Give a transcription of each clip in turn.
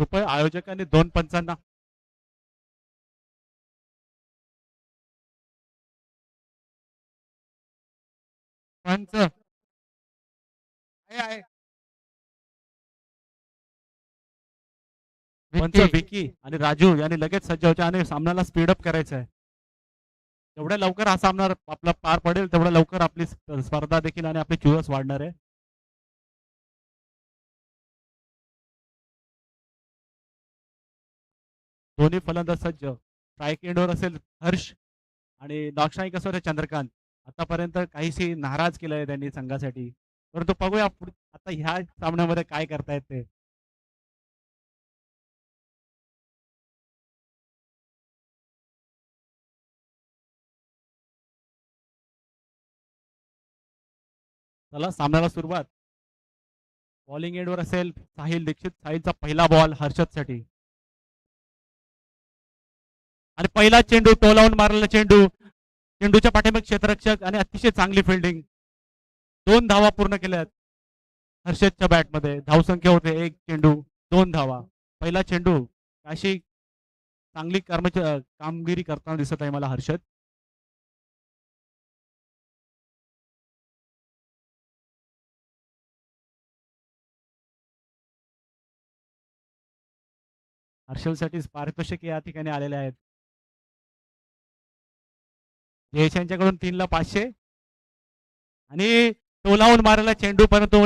कृपया आयोजकांनी 2 पंचांना पंच आहे पंच विकी आणि राजू यांनी लगेच सज्ज व्हायचे आणि सामन्याला स्पीडअप करायचं आहे. जेवढ्या लवकर हा सामना आपला पार पडेल तेवढ्या लवकर आपली स्पर्धा देखील आणि आपली चुरस वाढणार आहे. दोन्ही फलंदाज सज्ज. स्ट्राईक एंडवर असेल हर्ष आणि दक्षिणाई कसं आहे चंद्रकांत. आतापर्यंत काहीशी नाराज केलं आहे त्यांनी संघासाठी, परंतु बघूया आता ह्या सामन्यामध्ये काय करतायत ते. चला सामन्याला सुरुवात. बॉलिंग एंडवर असेल साहिल दीक्षित. साहिलचा पहिला बॉल हर्षदसाठी आणि पहिला चेंडू टोलावून मारलेला चेंडू. चेंडूच्या पाठीमागे क्षेत्ररक्षक आणि अतिशय चांगली फिल्डिंग. 2 धावा पूर्ण केल्यात हर्षदच्या बॅटमध्ये. धावसंख्या होते 1 चेंडू 2 धावा. पहिला चेंडू. अशी चांगली कामगिरी करताना दिसत आहे मला हर्षद. हर्षलसाठी पारितोषिक या ठिकाणी आलेले आहेत. जयेश यांच्याकडून 3 ला 500 आणि टोलावून मारलेला चेंडू परंतु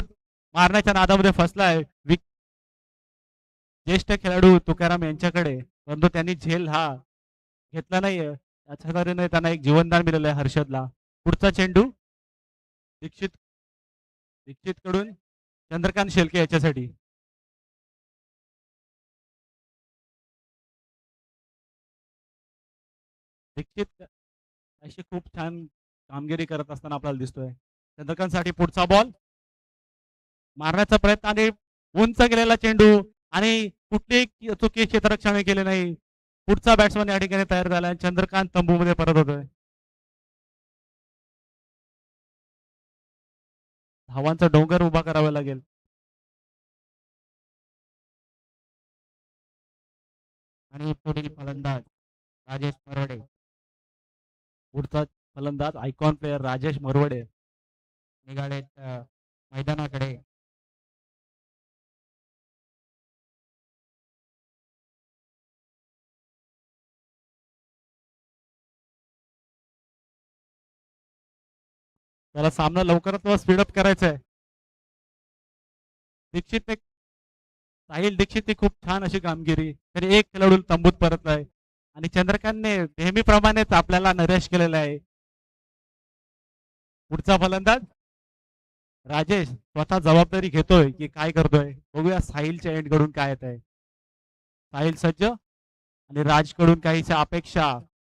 मारण्याच्या नादामध्ये फसलाय ज्येष्ठ खेळाडू तुकाराम यांच्याकडे, परंतु त्यांनी झेल हा घेतला नाहीये. त्याच्या तऱ्हेने त्यांना एक जीवनदान मिळालं आहे हर्षदला. पुढचा चेंडू दीक्षित दीक्षित कडून चंद्रकांत शेळके याच्यासाठी. दीक्षित अशी खूप छान कामगिरी करत असताना आपल्याला दिसतोय. चंद्रकांत साठी पुढचा बॉल मारण्याचा प्रयत्न आणि उंच गेलेला चेंडू आणि कुठलीही चुकी क्षेत्ररक्षण केले नाही. पुढचा बॅट्समन या ठिकाणी तयार झाला. चंद्रकांत तंबूमध्ये परत होतोय. धावांचा डोंगर उभा करावा लागेल. आणि पुढील फलंदाज राजेश मरवडे. पुढचा फलंदाज आयकॉन प्लेयर राजेश मरवडे निघालेत मैदानाकडे. त्याला सामना लवकरात स्पीडअप करायचा आहे. दीक्षित साहिल दीक्षित खूप छान अशी कामगिरी. तरी एक खेळाडू तंबूत परतलाय आणि चंद्रकांतने नेहमीप्रमाणेच आपल्याला नरेश केलेला आहे. पुढचा फलंदाज राजेश स्वतः जबाबदारी घेतोय की काय करतोय. बघूया साहिलच्या एंड कडून काय येत आहे. साहिल सज्ज आणि राजकडून काहीशा अपेक्षा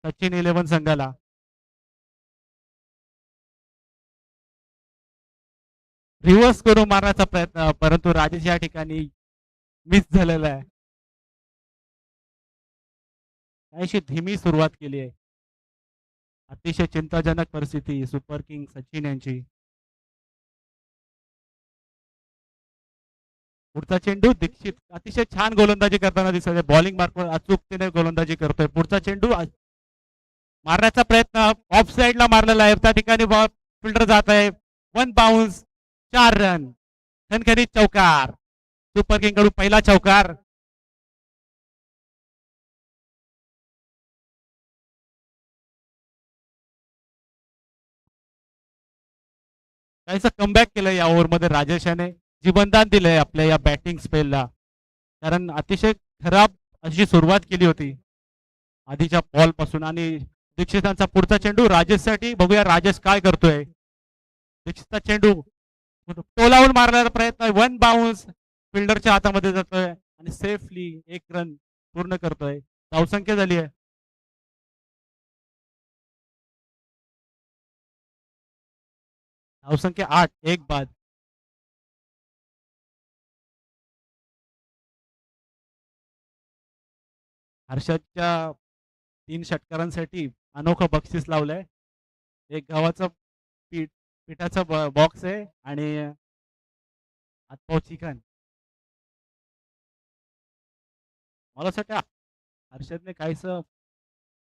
सचिन 11 संघाला. रिव्हर्स करून मारण्याचा प्रयत्न परंतु राजेश या ठिकाणी मिस झालेला आहे. अशी धीमी सुरुवात केली आहे. अतिशय चिंताजनक परिस्थिती सुपर किंग सचिन यांची. पुढचा चेंडू दीक्षित अतिशय छान गोलंदाजी करताना दिसत आहे. बॉलिंग मार्फत अचूकतेने गोलंदाजी करतोय. पुढचा चेंडू मारण्याचा प्रयत्न ऑफ साइडला मारलेला आहे. त्या ठिकाणी फिल्डर जात आहे. 1 बाउन्स 4 रन. खनखनीत चौकार. सुपर किंग कडून पहिला चौकार. काहीच कमबॅक केलं या ओव्हरमध्ये राजेशाने. जीवनदान दिलंय आपल्या या बॅटिंग स्पेलला. कारण अतिशय खराब अशी सुरुवात केली होती आधीच्या बॉल पासून. आणि दीक्षितांचा पुढचा चेंडू राजेशसाठी. बघूया राजेश काय करतोय. दीक्षितचा चेंडू टोलावून मारण्याचा प्रयत्न. 1 बाउन्स फिल्डरच्या हातामध्ये जातोय आणि सेफली 1 रन पूर्ण करतोय. धावसंख्या झाली आहे धावसंख्या 8 1 बाद. हर्षदच्या 3 षटकारांसाठी अनोखं बक्षीस लावलंय. एक गव्हाचं पिठाचा बॉक्स आहे आणि हातपाव चिकन. मला असं वाटतं हर्षदने काहीसं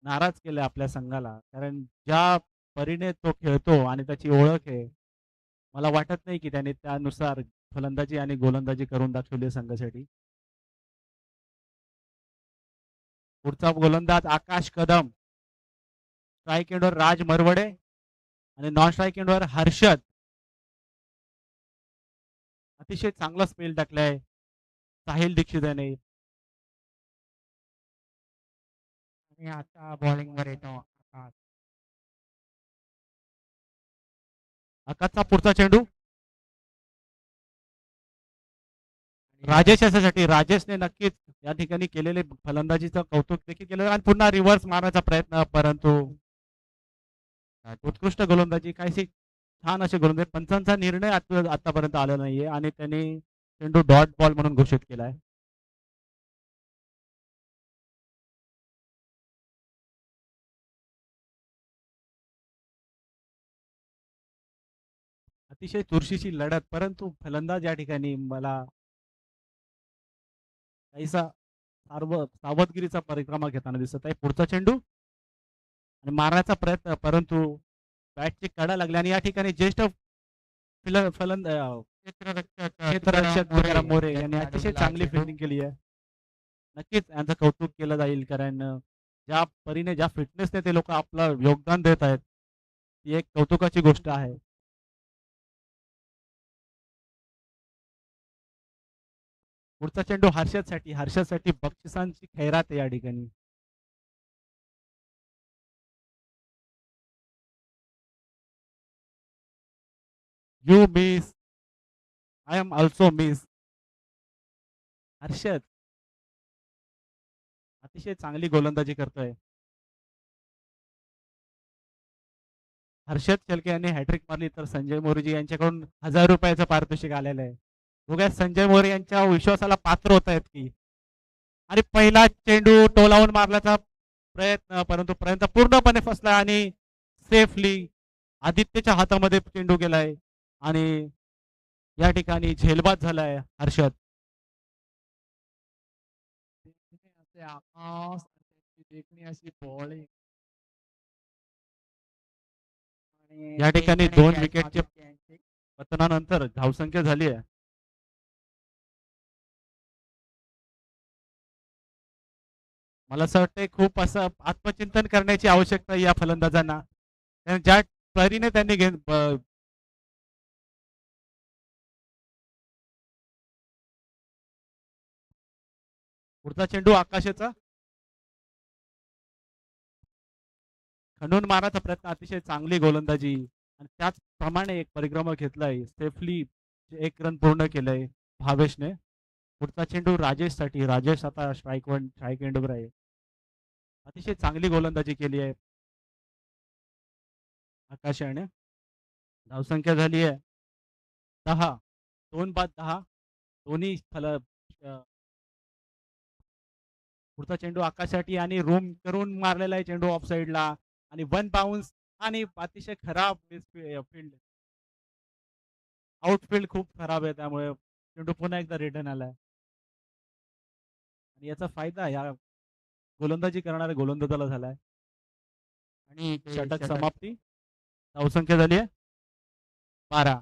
नाराज केलंय आपल्या संघाला. कारण ज्या परीने तो खेळतो आणि त्याची ओळख आहे, मला वाटत नाही की त्याने त्यानुसार फलंदाजी आणि गोलंदाजी करून दाखवली आहे संघासाठी. पुढचा गोलंदाज आकाश कदम, स्ट्राईक एंडवर राज मरवडे आणि नॉन स्ट्राईक एंडवर हर्षद. अतिशय चांगला स्पेल टाकलाय साहिल दीक्षित याने. आणि आता बॉलिंगवर येतो आकाश. आकाशचा पुढचा चेंडू आणि राजेश याच्यासाठी. राजेशने नक्कीच या ठिकाणी केलेले फलंदाजीचं कौतुक देखील केलं आणि पुन्हा रिव्हर्स मारण्याचा प्रयत्न, परंतु उत्कृष्ट गोलंदाजी काहीशी छान असे गोलंदाजी. पंचांचा निर्णय आतापर्यंत आला नाहीये आणि त्यांनी चेंडू डॉट बॉल म्हणून घोषित केलाय. अतिशय चुरशीची लढत, परंतु फलंदाज या ठिकाणी मला काहीसा सावधगिरीचा परिक्रमा घेताना दिसत आहे. पुढचा चेंडू आणि मारण्याचा प्रयत्न, परंतु बॅटची कडा लागली आणि या ठिकाणी ज्येष्ठ क्षेत्ररक्षक तुकाराम मोरे यांनी अतिशय चांगली फिल्डिंग केली आहे. नक्कीच यांचं कौतुक केलं जाईल, कारण ज्या परीने ज्या फिटनेसने ते लोक आपलं योगदान देत आहेत, ती एक कौतुकाची गोष्ट आहे. पुढचा चेंडू हर्षदसाठी. हर्षदसाठी बक्षिसांची खैरात आहे या ठिकाणी. You miss, I am also miss. Harshad अतिशय चांगली गोलंदाजी करतोय. हर्षद शेळके यांनी हॅट्रिक मारली तर संजय मोरेजी यांच्याकडून ₹1000 पारितोषिक आलेलं आहे. बघूया संजय मोरे यांच्या विश्वासाला पात्र होत आहेत की. आणि पहिला चेंडू टोलावून मारण्याचा प्रयत्न, परंतु प्रयत्न पूर्णपणे फसला आणि सेफली आदित्यच्या हातामध्ये चेंडू गेलाय आणि या ठिकाणी झेलबाद झालाय हर्षद. असे आकाश देखणी अशी बॉलिंग या ठिकाणी 2 विकेटचे पतनानंतर धावसंख्या झाली आहे. मला असं वाटतंय खूप असं आत्मचिंतन करण्याची आवश्यकता या फलंदाजांना, कारण ज्या परीने त्यांनी पुढचा चेंडू आकाशाचा खंडून मारायचा प्रयत्न, अतिशय चांगली गोलंदाजी आणि त्याचप्रमाणे एक परिक्रम घेतलाय सेफली. 1 रन पूर्ण केलंय भावेशने. पुढचा चेंडू राजेश साठी. राजेश आता स्ट्राईक एंडवर आहे. अतिशय चांगली गोलंदाजी केली आहे आकाश याने. धावसंख्या झाली आहे 10. 2 बाद 10. दोन्ही पुढचा चेंडू आकाशसाठी आणि रूम करून मारलेला आहे चेंडू ऑफ साईडला आणि 1 बाउन्स आणि अतिशय खराब फील्ड. आउटफील्ड खूप खराब आहे, त्यामुळे चेंडू पुन्हा एकदा रिटर्न आलाय आणि याचा फायदा या गोलंदाजी करणाऱ्या गोलंदाजाला झालाय. आणि षटक समाप्ती. धावसंख्या झाली आहे 12.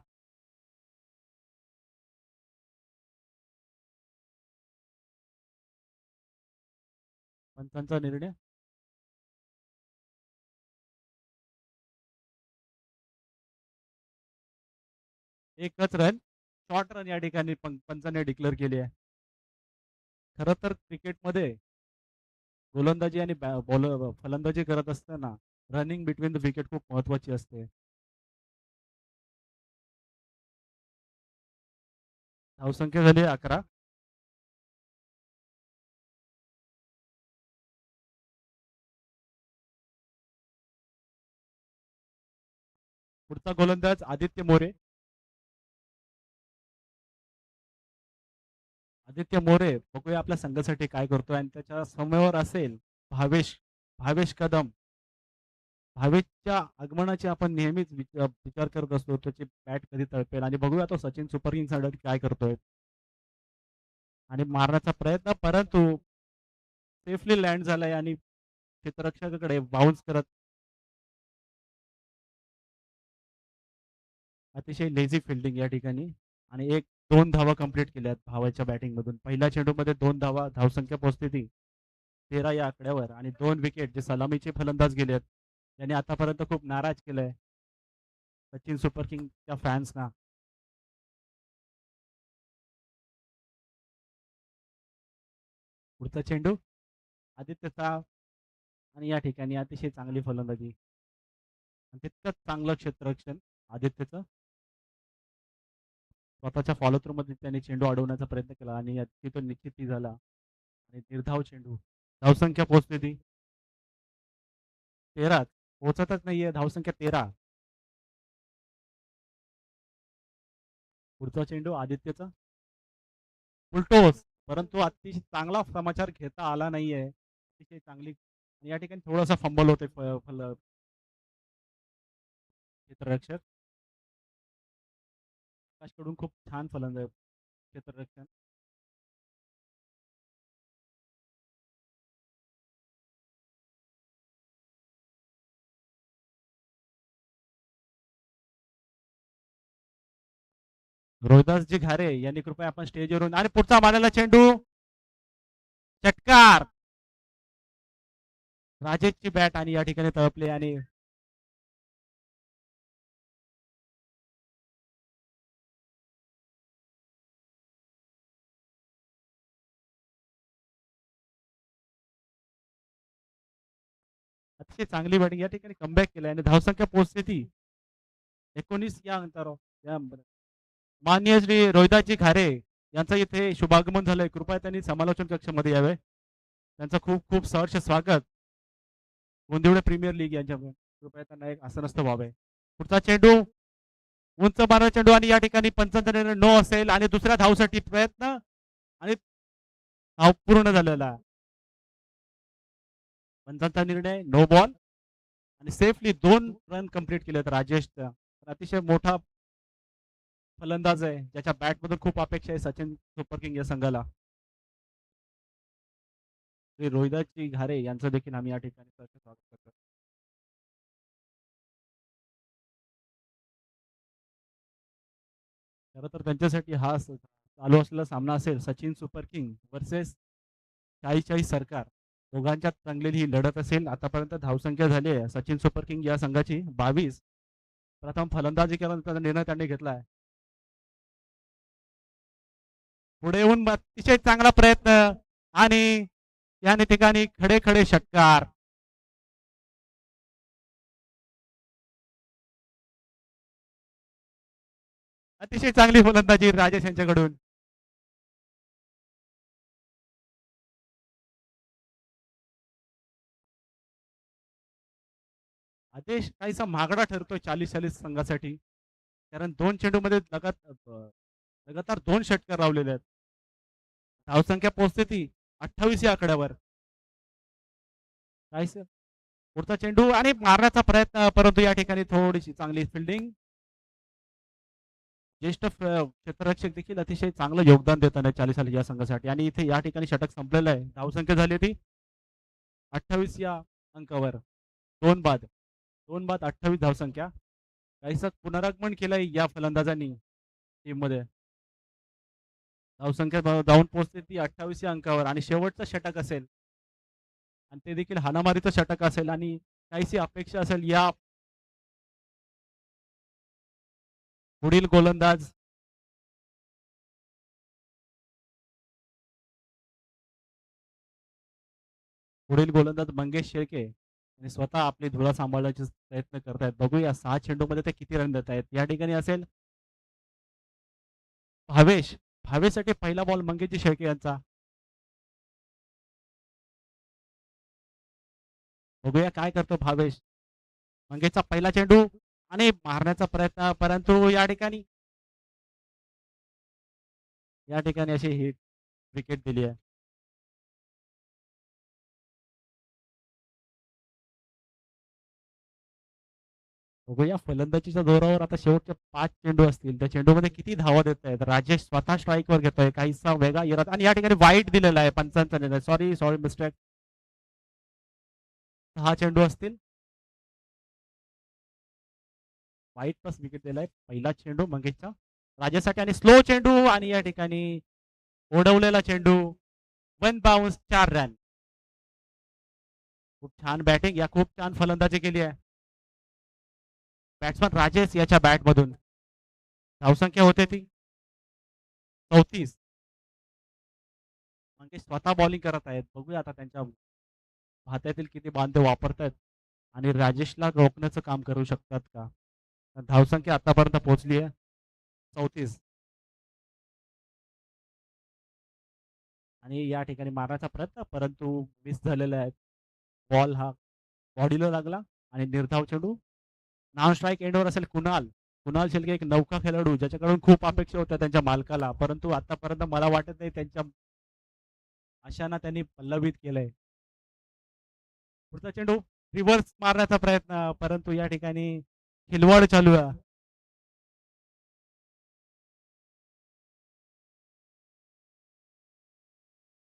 पंचांचा निर्णय. एकच रन, शॉर्ट रन या ठिकाणी पंचाने डिक्लेअर केली आहे. खरं तर क्रिकेटमध्ये गोलंदाजी आणि फलंदाजी करत असताना रनिंग बिटवीन द विकेट खूप महत्वाची असते. धावसंख्या झाली 11. पुढचा गोलंदाज आदित्य मोरे. आदित्य मोरे बघूया आपल्या संघासाठी काय करतोय आणि त्याच्या समोर असेल भावेश. भावेश कदम. भावेशच्या आगमनाची आपण नेहमीच विचार करत असतो, त्याची बॅट कधी तळपेल आणि बघूया तो सचिन सुपर किंग्स साठी काय करतोय आणि मारण्याचा प्रयत्न, परंतु सेफली लँड झालाय आणि क्षेत्ररक्षकाकडे बाउन्स करत अतिशय लेझी फिल्डिंग या ठिकाणी आणि 1-2 धावा कंप्लीट केल्यात भावाच्या बॅटिंग मधून. पहिल्या चेंडूमध्ये 2 धावा, धावसंख्या पोहोचली ती 13 या आकड्यावर आणि 2 विकेट जे सलामीचे फलंदाज गेलेत. त्यांनी आतापर्यंत खूप नाराज केलंय सचिन सुपर किंगच्या फॅन्सना. पुढचा चेंडू आदित्यचा आणि या ठिकाणी अतिशय चांगली फलंदाजी आणि तितकंच चांगलं क्षेत्ररक्षण आदित्यचं. स्वतःच्या फॉलो थ्रू मध्ये त्याने चेंडू अडवण्याचा प्रयत्न केला आणि तो निश्चितही झाला आणि निर्धाव चेंडू. धावसंख्या पोहोचली ती 13 पोहोचतच नाहीये, धावसंख्या 13. पुढचा चेंडू आदित्यचा फुलटोस, परंतु अतिशय चांगला समाचार घेता आला नाहीये. अतिशय चांगली आणि या ठिकाणी थोडासा फंबल होते क्षेत्ररक्षक कडून. खूप छान फलंदाज क्षेत्ररक्षण. रोहिदासजी घारे यांनी कृपया आपण स्टेजवरून आणि पुढचा मारलेला चेंडू षटकार. राजेशची बॅट आणि या ठिकाणी तळपले आणि अतिशय चांगली बॅटिंग या ठिकाणी कमबॅक केलाय आणि धावसंख्या पोहोचते ती 19 या अंतरावर. माननीय श्री रोहिदासजी घारे यांचं इथे शुभागमन झालंय. कृपया त्यांनी समालोचन कक्षामध्ये यावे. त्यांचं खूप खूप सहर्ष स्वागत गोंदिवडे प्रीमियर लीग यांच्या. कृपया त्यांना एक आसनस्थ व्हावे. पुढचा चेंडू उंच मारणारा चेंडू आणि या ठिकाणी पंचांचा नो असेल आणि दुसऱ्या धावसाठी प्रयत्न आणि धाव पूर्ण झालेला. पंचांचा निर्णय नो बॉल आणि सेफली 2 रन कंप्लीट केलेत राजेशचा. अतिशय मोठा फलंदाज आहे ज्याच्या बॅट मधून खूप अपेक्षा आहे सचिन सुपर किंग या संघाला. श्री रोहिदासजी घारे यांचं देखील आम्ही या ठिकाणी स्वागत करतो. खरं तर त्यांच्यासाठी हा चालू असलेला सामना असेल सचिन सुपर किंग वर्सेस शाहीशाही सरकार. दोघांच्यात चांगलेली ही लढत असेल. आतापर्यंत धावसंख्या झाली आहे सचिन सुपर किंग या संघाची 22. प्रथम फलंदाजी करण्याचा निर्णय त्यांनी घेतलाय. पुढे येऊन अतिशय चांगला प्रयत्न आणि या ठिकाणी खडे खडे षटकार. अतिशय चांगली फलंदाजी राजेश यांच्याकडून. आदेश काहीसा महागडा ठरतोय 40-40 संघासाठी, कारण 2 चेंडूमध्ये लगातार 2 षटकार लावलेले आहेत. धावसंख्या पोहोचते ती 28 या आकड्यावर. काय सर पुढचा चेंडू आणि मारण्याचा प्रयत्न, परंतु या ठिकाणी थोडीशी चांगली फिल्डिंग. ज्येष्ठ क्षेत्ररक्षक देखील अतिशय चांगलं योगदान देताना 40 या संघासाठी आणि इथे या ठिकाणी षटक संपलेलं आहे. धावसंख्या झाली ती 28 या अंकावर. 2 बाद 28 धावसंख्या. काहीसा पुनरागमन केलंय या फलंदाजांनी टीम मध्ये. धावसंख्या धावून पोहोचते ती 28 या अंकावर आणि शेवटचं षटक असेल आणि ते देखील हाणामारीचं षटक असेल आणि काहीशी अपेक्षा असेल या पुढील गोलंदाज मंगेश शेळके आणि स्वतः आपली धुरा सांभाळण्याचे प्रयत्न करतायत. बघूया 6 चेंडूमध्ये ते किती रन देत आहेत. या ठिकाणी असेल भावेशसाठी पहिला बॉल मंगेशजी शेळके यांचा. बघूया काय करतो भावेश. मंगेशचा पहिला चेंडू आणि मारण्याचा प्रयत्न, परंतु या ठिकाणी अशी हिट विकेट दिली आहे. बघूया फलंदाजीच्या जोरावर आता शेवटचे 5 चेंडू असतील. त्या चेंडूमध्ये किती धावा देत आहेत. राजेश स्वतः स्ट्राईकवर घेतोय. काहीसा वेगळा येतात आणि या ठिकाणी वाईट दिलेला आहे पंचांचा निर्णय. Sorry mistake. 6 चेंडू असतील. वाईट प्लस विकेट दिलाय पहिला चेंडू मंगेशचा राजासाठी आणि स्लो चेंडू आणि या ठिकाणी ओढवलेला चेंडू 1 बाउन्स 4 रन. खूप छान बॅटिंग या खूप छान फलंदाजी केली आहे बॅट्समन राजेश याच्या बॅट मधून. धावसंख्या होते ती 34. मंगेश स्वतः बॉलिंग करत आहेत. बघूया आता त्यांच्या हातातील किती बांधे वापरतात आणि राजेशला रोखण्याचं काम करू शकतात का. धावसंख्या आतापर्यंत पोहोचली आहे 34. आणि या ठिकाणी मारण्याचा प्रयत्न परंतु मिस झालेला आहे. बॉल हा बॉडीला लागला आणि निर्धाव चेंडू. नॉन स्ट्राईक एंडवर असेल कुणाल. कुणाल शेलके एक नौका खेळाडू ज्याच्याकडून खूप अपेक्षा होत्या त्यांच्या मालकाला परंतु आतापर्यंत मला वाटत नाही त्यांच्या आशांना त्यांनी पल्लवित केलंय. पुढचा चेंडू रिव्हर्स मारण्याचा प्रयत्न परंतु या ठिकाणी खिलवाड चालू आहे.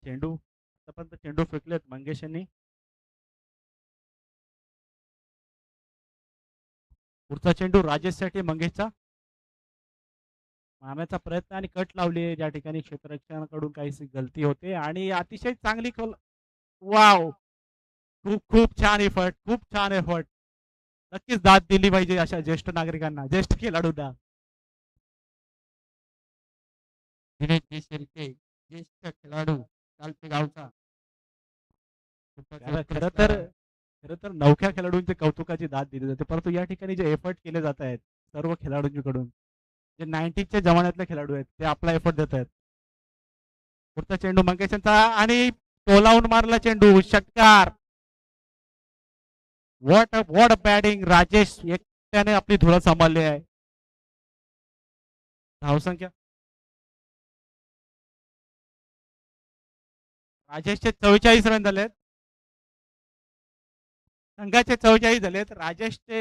चेंडू आतापर्यंत चेंडू फेकलेत मंगेश यांनी. पुढचा चेंडू राजेशसाठी मंगेशचा मारण्याचा प्रयत्न आणि कट लावली ज्या ठिकाणी क्षेत्ररक्षणाकडून काही गलती होते आणि अतिशय चांगली वाव. खूप खूप छान एफर्ट खूप छान एफर्ट. नक्कीच दाद दिली पाहिजे अशा ज्येष्ठ नागरिकांना ज्येष्ठ खेळाडूंना. दिनेश शेळके ज्येष्ठ खेळाडू चालते गावचा. खरं खरं तर खरं तर नवख्या खेळाडूंचे कौतुकाची दाद दिली जाते परंतु या ठिकाणी जे एफर्ट केले जात आहेत सर्व खेळाडूंकडून जे 90च्या जमान्यातले खेळाडू आहेत ते आपला एफर्ट देत आहेत. पुढचा चेंडू मंगेश यांचा आणि टोलावून मारला चेंडू षटकार. व्हॉट बॅटिंग राजेश एकट्याने आपली धुरा सांभाळली आहे. धावसंख्या राजेशचे 44 रन झालेत. संघाचे 44 झालेत राजेशचे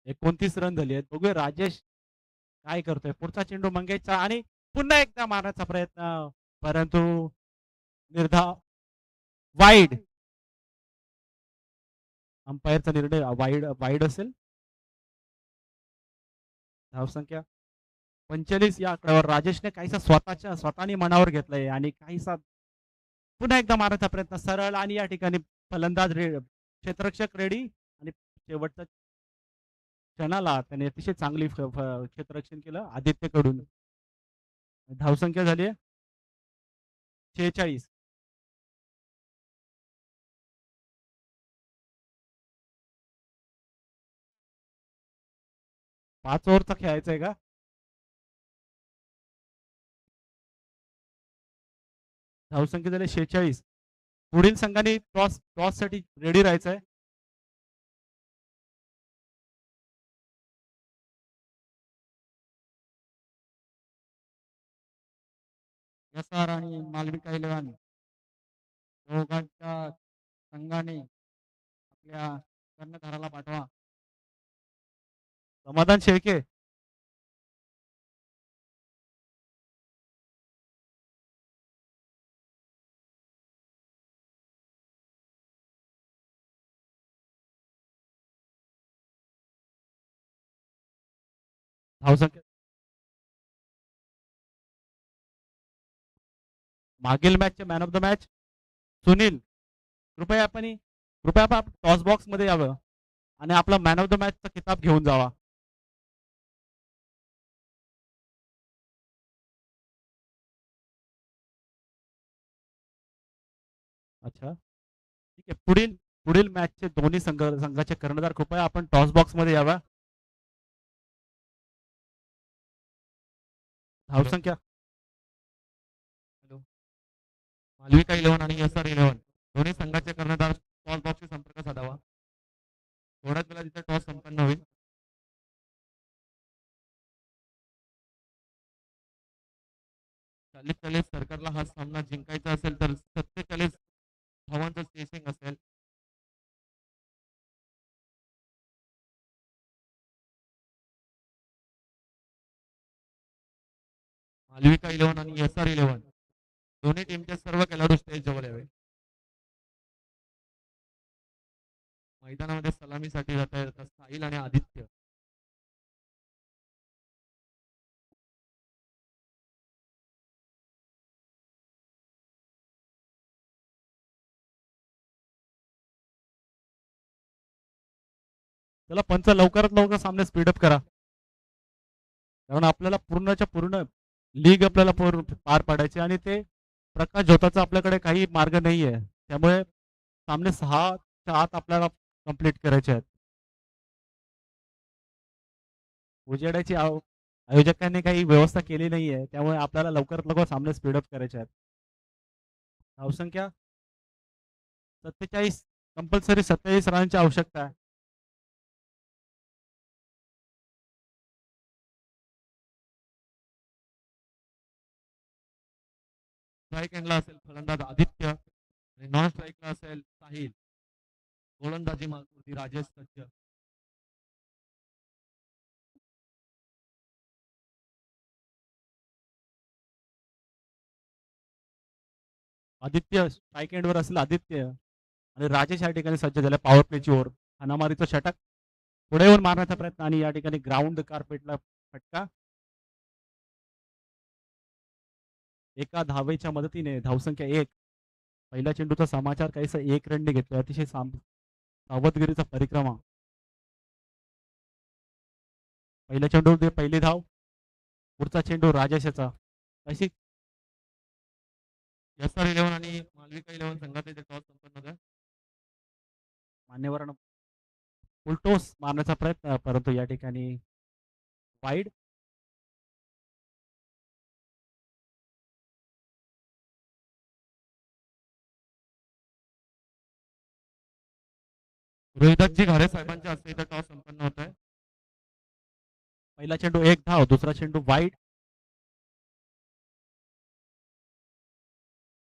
29 रन झाली आहेत. बघूया राजेश काय करतोय. पुढचा चेंडू मंगेशचा आणि पुन्हा एकदा मारण्याचा प्रयत्न परंतु निर्धाव वाईड. अंपायरचा निर्णय वाईड वाईड असेल. धावसंख्या 45 या आकड्यावर राजेशने काहीसा स्वतःने मनावर घेतलंय आणि काहीसा पुन्हा एकदा मारण्याचा प्रयत्न सरळ आणि या ठिकाणी फलंदाज क्षेत्ररक्षक रेडी आणि शेवटचा क्षणाला त्याने अतिशय चांगली क्षेत्ररक्षण केलं आदित्यकडून. धावसंख्या झाली 46. 5 ओव्हरचा खेळायचा आहे का. धावसंख्या झाली 46. पुढील संघाने टॉस साठी रेडी राहायचं आहे. एसआर आणि मालविका इलेव्हन दोघांच्या संघाने आपल्या कर्णधाराला पाठवा. समाधान शेळके धावसंख्या मागील मॅचचे man of the match Sunil. कृपया आपण टॉस बॉक्स मध्ये यावं आणि आपला मॅन ऑफ द मॅचचा किताब घेऊन जावा. अच्छा ठीक आहे. पुढील पुढील मॅचचे दोन्ही संघाचे कर्णधार कृपया आपण टॉस बॉक्स मध्ये यावा. धावसंख्या मालविका इलेव्हन आणि एसआर इलेव्हन दोन्ही संघाचे कर्णधार टॉस बॉक्सशी संपर्क साधावा. थोड्याच वेळा तिथे टॉस संपन्न होईल. चालीस सरकारला हा सामना जिंकायचा असेल तर 47 धावांचं चेसिंग असेल. मालविका 11 आणि एस-आर 11 दोन्ही टीमचे सर्व खेळाडू स्टेज जवळ यावे. मैदानामध्ये सलामीसाठी जात आहेत साहिल आणि आदित्य. त्याला पंच लवकरात लवकर सामने स्पीडअप करा, कारण आपल्याला पूर्णच्या पूर्ण लीग आपल्याला पार पाडायची आणि ते प्रकाश झोताचा आपल्याकडे काही मार्ग नाही आहे. त्यामुळे सामने 6च्या आत आपल्याला कंप्लीट करायचे आहेत. उजेडाची आयोजकांनी काही व्यवस्था केली नाही आहे, त्यामुळे आपल्याला लवकरात लवकर सामने स्पीडअप करायचे आहेत. धावसंख्या 47, कंपल्सरी 27 रनांची आवश्यकता आहे. स्ट्राईक एंडला असेल फलंदाज आदित्य आणि नॉन स्ट्राईकला असेल साहिल. गोलंदाजी मार्गवरती राजेश सज्ज. आदित्य स्ट्राईक एंडवर असेल आदित्य आणि राजेश या ठिकाणी सज्ज झाले पॉवर प्लेची ओव्हर. हाणामारीचं षटक पुढे येऊन मारण्याचा प्रयत्न आणि या ठिकाणी ग्राउंड कार्पेटला फटका. एका धावेच्या मदतीने धावसंख्या 1. पहिल्या चेंडूचा समाचार काहीसा 1 रनने घेतला. अतिशय सावधगिरीचा परिक्रमा. पहिल्या चेंडू पहिली धाव. पुढचा चेंडू राजेशाचा. अशी एस-आर 11 आणि मालविका 11 संघाचे टॉस संपन्न होत आहे. मान्यवरांना फुलटोस मारण्याचा प्रयत्न, परंतु या ठिकाणी वाईड. रोहिदासजी घारे साहेबांच्या हस्ते इथं टॉस संपन्न होत आहे. पहिला चेंडू 1 धाव, दुसरा चेंडू वाईड.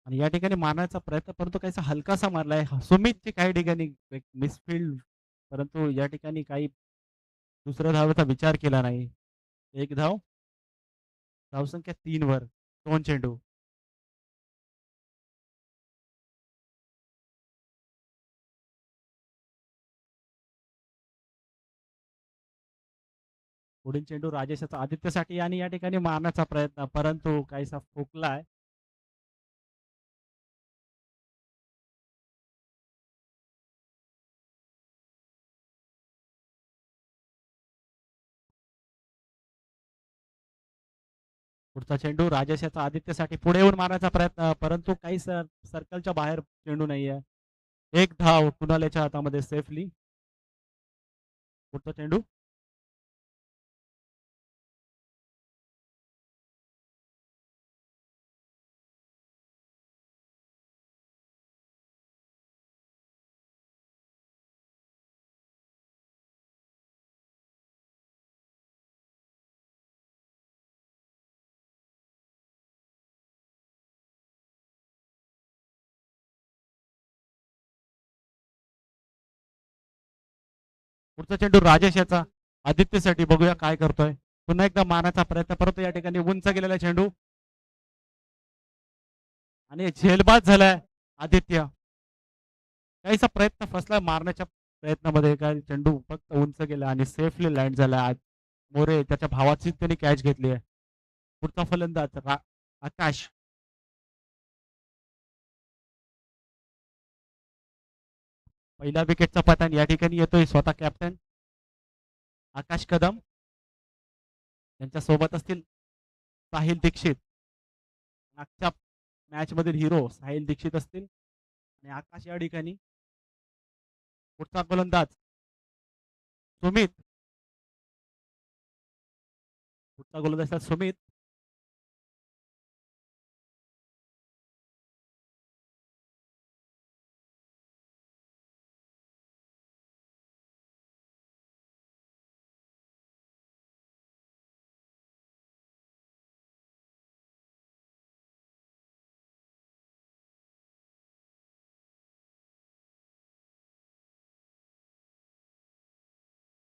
आणि या ठिकाणी मारण्याचा प्रयत्न, परंतु काहीसा हलकासा मारलाय सुमितची काही ठिकाणी मिसफिल्ड, परंतु या ठिकाणी काही दुसऱ्या धावेचा विचार केला नाही. 1 धाव. धावसंख्या 3 वर 2 चेंडू. पुढील चेंडू राजेशाचा आदित्यसाठी आणि या ठिकाणी मारण्याचा प्रयत्न, परंतु काहीसा फुकलाय. पुढचा चेंडू राजेशाचा आदित्यसाठी पुढे येऊन मारण्याचा प्रयत्न, परंतु काही सर्कलच्या बाहेर चेंडू नाहीये. 1 धाव कुणाल्याच्या हातामध्ये सेफली. पुढचा चेंडू पुढचा चेंडू राजेश याचा आदित्यसाठी. बघूया काय करतोय. पुन्हा एकदा मारण्याचा प्रयत्न, परंतु या ठिकाणी उंच गेलेला चेंडू आणि झेलबाद झालाय आदित्य. काहीसा प्रयत्न फसला मारण्याच्या प्रयत्नामध्ये, काय चेंडू फक्त उंच गेला आणि सेफली लँड झाला. मोरे त्याच्या भावाची त्यांनी कॅच घेतली आहे. पुढचा फलंदाज आकाश. पहिल्या विकेटचा पतन या ठिकाणी येतोय स्वतः कॅप्टन आकाश कदम. त्यांच्या सोबत असतील साहिल दीक्षित. मागच्या मॅच मधील हिरो साहिल दीक्षित असतील आणि आकाश या ठिकाणी. पुढचा गोलंदाज सुमित. पुढचा गोलंदाज सुमित.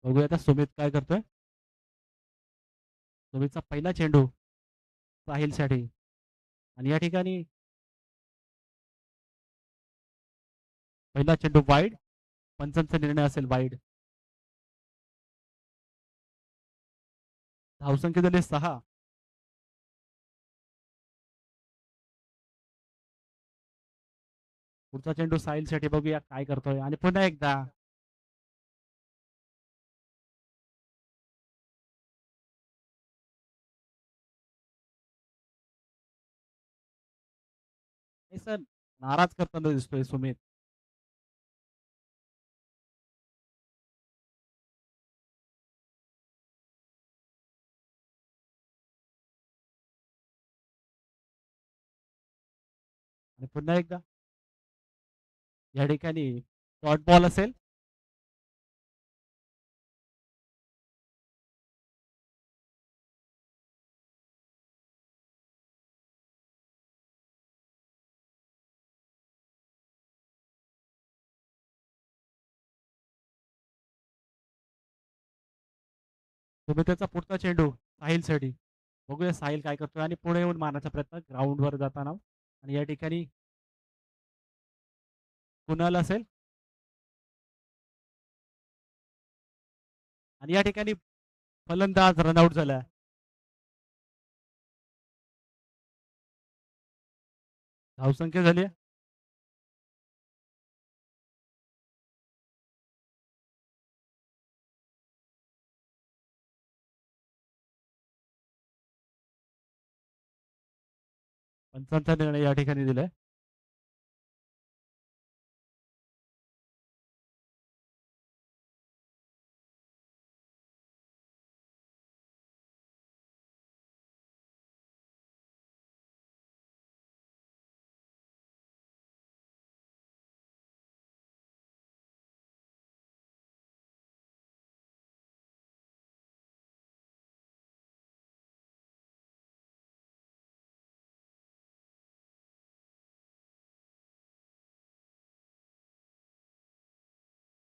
बघूया आता सुमित काय करतोय. सुमितचा पहिला चेंडू साहिलसाठी आणि या ठिकाणी पहिला चेंडू वाईड. पंचांचा निर्णय असेल वाईड. धावसंख्या झाली 6. पुढचा चेंडू साहिलसाठी बघूया काय करतोय आणि पुन्हा एकदा हे सर नाराज करताना दिसतोय सुमित. आणि पुन्हा एकदा या ठिकाणी शॉर्ट बॉल असेल. सुमितेचा पुढचा चेंडू साहिलसाठी. बघूया साहिल काय करतोय आणि पुढे येऊन मारण्याचा प्रयत्न ग्राउंडवर जाताना आणि या ठिकाणी कुणाल असेल आणि या ठिकाणी फलंदाज रनआउट झाला. धावसंख्या झाली आहे. पंचांचा निर्णय या ठिकाणी दिलाय.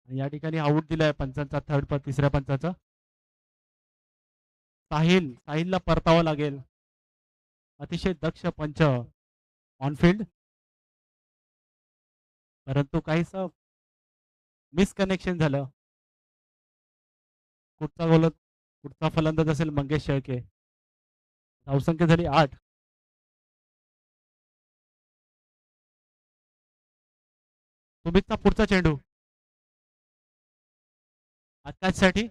आणि या ठिकाणी आऊट दिलाय पंचांचा तिसऱ्या पंचाचा. साहिलला परतावं लागेल. अतिशय दक्ष पंच ऑनफिल्ड, परंतु काहीच मिसकनेक्शन झालं. पुढचा फलंदाज असेल मंगेश शेळके. धावसंख्या झाली 8. सुमितचा पुढचा चेंडू आकाशसाठी.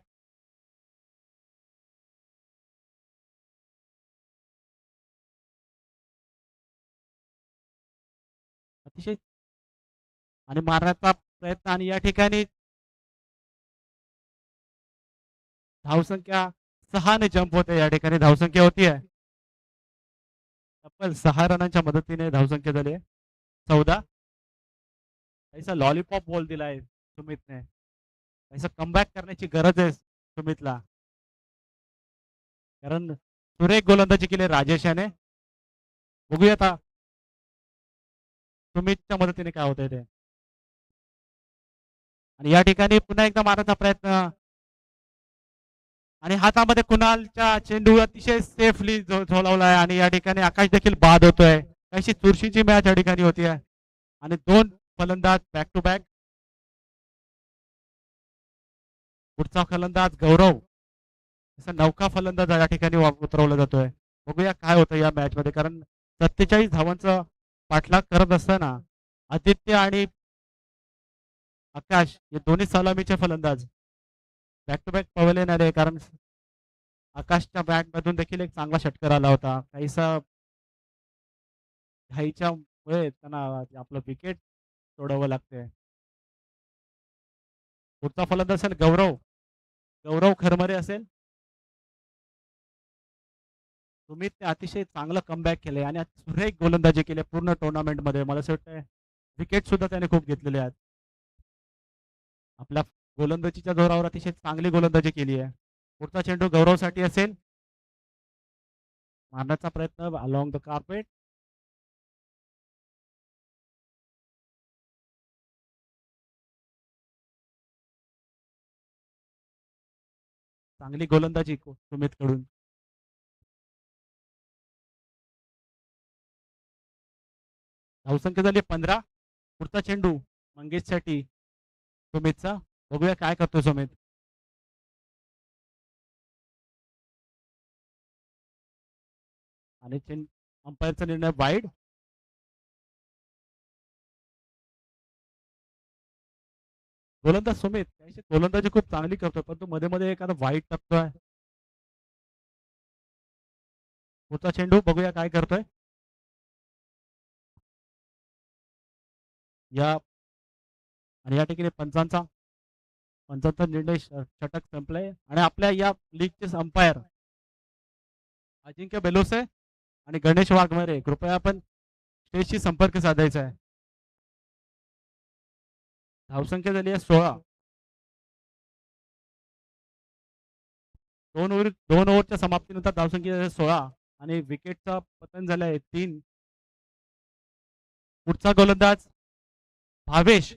अतिशय आणि मारण्याचा प्रयत्न आणि या ठिकाणी धावसंख्या 6 ने जंप होते. या ठिकाणी धावसंख्या होती आहे तब्बल 6 रनांच्या मदतीने धावसंख्या झाली आहे 14. ऐसा लॉलीपॉप बॉल दिलाय सुमितने. ऐसा कमबॅक करण्याची गरज आहे सुमितला, कारण सुरेख गोलंदाजी केली राजेश याने. बघूया आता सुमितच्या मदतीने काय होतंय ते. आणि या ठिकाणी पुन्हा एकदा मारण्याचा प्रयत्न आणि हातामध्ये कुणालच्या चेंडू अतिशय सेफली झोलावलाय आणि या ठिकाणी आकाश देखील बाद होतोय. अशी चुरशीची मॅच या ठिकाणी होती आहे आणि 2 फलंदाज बॅक टू बॅक. पुढचा फलंदाज गौरव असा नौका फलंदाज या ठिकाणी उतरवला जातोय. बघूया काय होतं या मॅच मध्ये, कारण 47 धावांचा पाठलाग करत असताना आदित्य आणि आकाश हे दोन्ही सलामीचे फलंदाज बॅक टू बॅक पवलेन आले, कारण आकाशच्या बॅट मधून देखील एक चांगला षटकार आला होता. काहीसा घाईच्या मुळे त्यांना आपलं विकेट सोडावं लागते. पुढचा फलंदाज असेल गौरव. गौरव खरमरे असेल. सुमितने अतिशय चांगलं कमबॅक केले आणि सुरेख गोलंदाजी केली पूर्ण टुर्नामेंट मध्ये. मला असं वाटतं विकेट सुद्धा त्याने खूप घेतलेले आहेत. आपल्या गोलंदाजीच्या जोरावर अतिशय चांगली गोलंदाजी केली आहे. पुढचा चेंडू गौरवसाठी असेल. मारण्याचा प्रयत्न अलॉंग द कार्पेट. चांगली गोलंदाजी सुमित कडून. धावसंख्या झाली 15. पुढचा चेंडू मंगेशसाठी सुमितचा. बघूया काय करतोय सुमित. आणि अंपायरचा निर्णय वाईड. गोलंदाज सुमित गोलंदाजी खूप चांगली करतोय, परंतु मध्ये मध्ये एखादा वाईट टाकतोय. पुढचा चेंडू बघूया काय करतोय. या आणि या ठिकाणी पंचांचा निर्णय षटक संपलाय. आणि आपल्या या लीगचे अंपायर अजिंक्य बेलोसे आणि गणेश वाघमारे, कृपया आपण स्टेजशी संपर्क साधायचा आहे. धावसंख्या झाली आहे 16. 2 ओव्हरच्या समाप्तीनंतर धावसंख्या झाली 16 आणि विकेटचा पतन झालं आहे 3. पुढचा गोलंदाज भावेश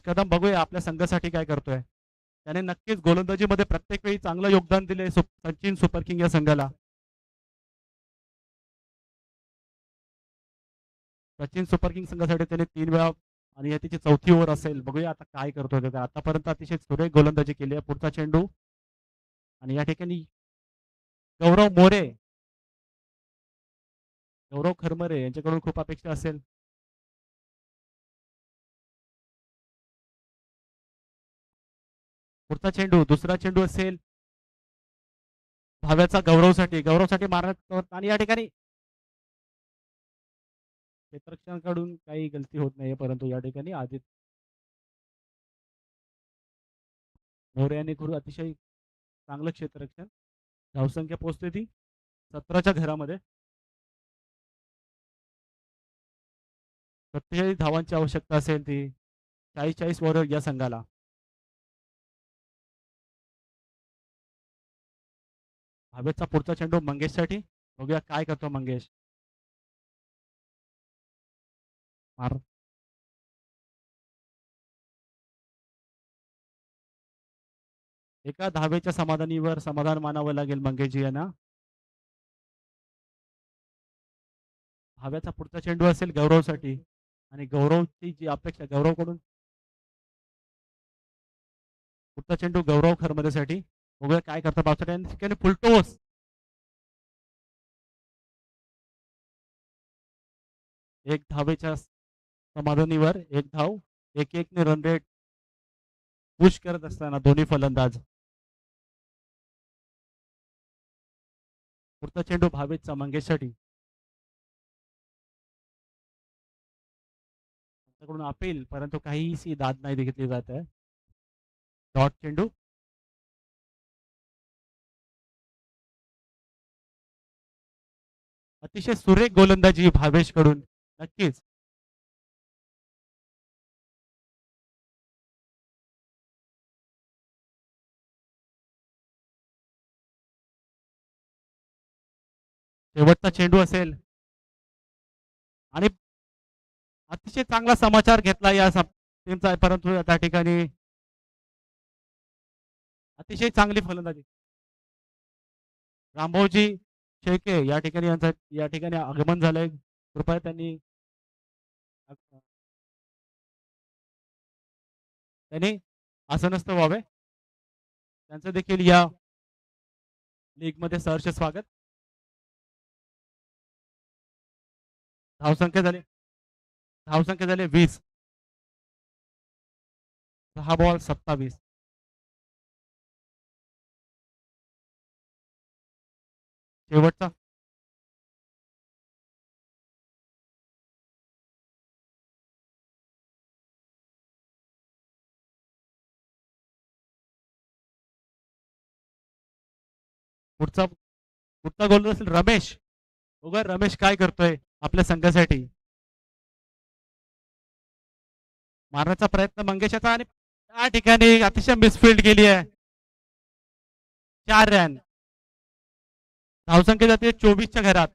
कदम. बघूया आपल्या संघासाठी काय करतोय. त्याने नक्कीच गोलंदाजीमध्ये प्रत्येक वेळी चांगलं योगदान दिले सचिन सुपर किंग या संघाला. सचिन सुपर किंग संघासाठी त्याने 3 वेळा आणि या त्याची 4थी ओव्हर असेल. बघूया आता काय करतोय ते. आतापर्यंत अतिशय सुरेख गोलंदाजी केली आहे. पुढचा चेंडू आणि या ठिकाणी गौरव खरमरे यांच्याकडून खूप अपेक्षा असेल. पुढचा चेंडू दुसरा चेंडू असेल भाव्याचा गौरवसाठी मारण्यात. आणि या ठिकाणी क्षेत्ररक्षणाकडून काही गलती होत नाहीये, परंतु या ठिकाणी आदित्य मोरे यांनी करून अतिशय चांगलं क्षेत्ररक्षण. धावसंख्या पोहोचते ती 17च्या घरामध्ये. 47 धावांची आवश्यकता असेल ती 40 ओव्हर या संघाला. भावेचा पुढचा चेंडू मंगेशसाठी. बघूया काय करतो मंगेश. मार एका धावेच्या समाधानीवर समाधान मानावं लागेल मंगेशजी यांना. भाव्याचा पुढचा चेंडू असेल गौरवसाठी आणि गौरवची जी अपेक्षा गौरवकडून पुढचा चेंडू गौरव खरमरेसाठी. बघूया काय करतो पावसाळ्याने फुलटोस. एक धावेच्या समाधानीवर 1 धाव. 1-1 ने रन रेट पुश करत असताना दोन्ही फलंदाज. पुढचा चेंडू भावेचा मंगेशसाठी. त्यांच्याकडून अपील, परंतु काहीही दाद नाही घेतली जात आहे. डॉट चेंडू. अतिशय सुरेख गोलंदाजी भावेश कडून. नक्कीच शेवटचा चेंडू असेल आणि अतिशय चांगला समाचार घेतला या टीमचा, परंतु त्या ठिकाणी अतिशय चांगली फलंदाजी. रामभाऊजी शेळके या ठिकाणी या ठिकाणी आगमन झालंय. कृपया त्यांनी आसनस्थ व्हावे. त्यांचं देखील या लीग मध्ये सहर्ष स्वागत. धावसंख्या झाली 20. 6 बॉल 27. शेवटचा पुढचा गोल असेल रमेश. बघा रमेश काय करतोय आपल्या संघासाठी. मारण्याचा प्रयत्न मंगेशाचा आणि त्या ठिकाणी अतिशय मिसफिल्ड केली आहे. 4 रन. धावसंख्या जाते 24च्या घरात.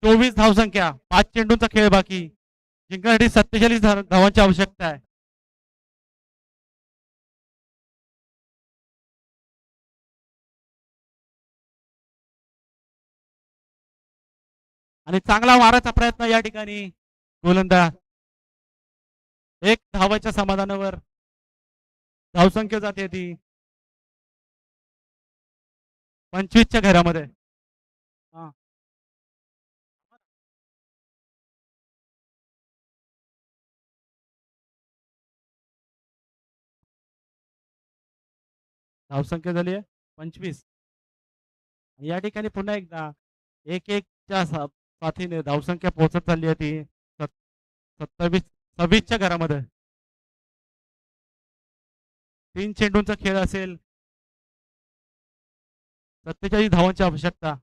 24 धावसंख्या. 5 चेंडूंचा खेळ बाकी. जिंकण्यासाठी 47 धावांची आवश्यकता आहे. आणि चांगला मारायचा प्रयत्न या ठिकाणी गोलंदाज. एक धावाच्या समाधानावर धावसंख्या जाते ती 25च्या घरामध्ये. हा. धावसंख्या झाली आहे 25. या ठिकाणी पुन्हा एकदा एक एकच्या साथीने धावसंख्या पोहोचत चालली आहे ती 27 26च्या घरामध्ये. 3 चेंडूंचा खेळ असेल, 47 धावांची आवश्यकता.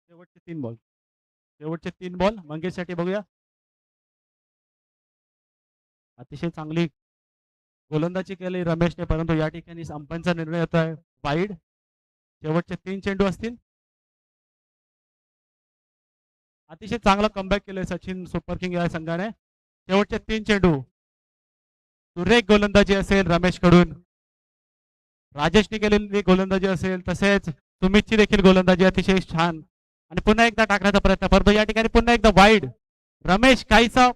शेवटचे 3 बॉल मंगेशसाठी बघूया. अतिशय चांगली गोलंदाजी केली रमेशने, परंतु या ठिकाणी अंपायरचा निर्णय होता आहे वाईड. शेवटचे 3 चेंडू असतील. अतिशय चांगला कमबॅक केलंय सचिन सुपर किंग या संघाने. शेवटचे 3 चेंडू सुरेख गोलंदाजी असेल रमेश कडून, राजेशने केलेली गोलंदाजी असेल, तसेच सुमितची देखील गोलंदाजी अतिशय छान. आणि पुन्हा एकदा टाकण्याचा प्रयत्न, परंतु या ठिकाणी पुन्हा एकदा वाईड. रमेश काहीसा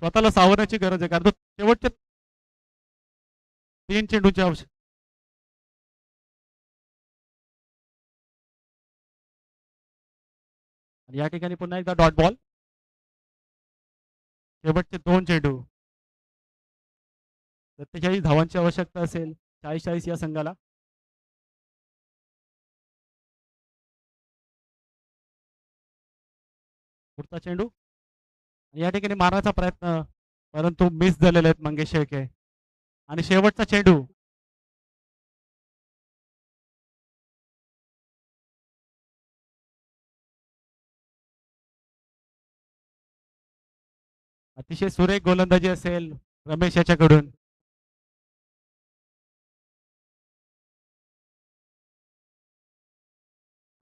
स्वतःला सावरण्याची गरज आहे, कारण तो शेवटचे 3 चेंडूंची आवश्यक. आणि या ठिकाणी पुन्हा एकदा डॉट बॉल. शेवटचे 2 चेंडू 47 धावांची आवश्यकता असेल 40-40 या संघाला. पुढचा चेंडू आणि या ठिकाणी मारण्याचा प्रयत्न, परंतु मिस झालेले आहेत मंगेश शेळके. आणि शेवटचा चेंडू अतिशय सुरेख गोलंदाजी असेल रमेश याच्याकडून.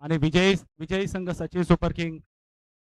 आणि विजयी संघ सचिन सुपर किंग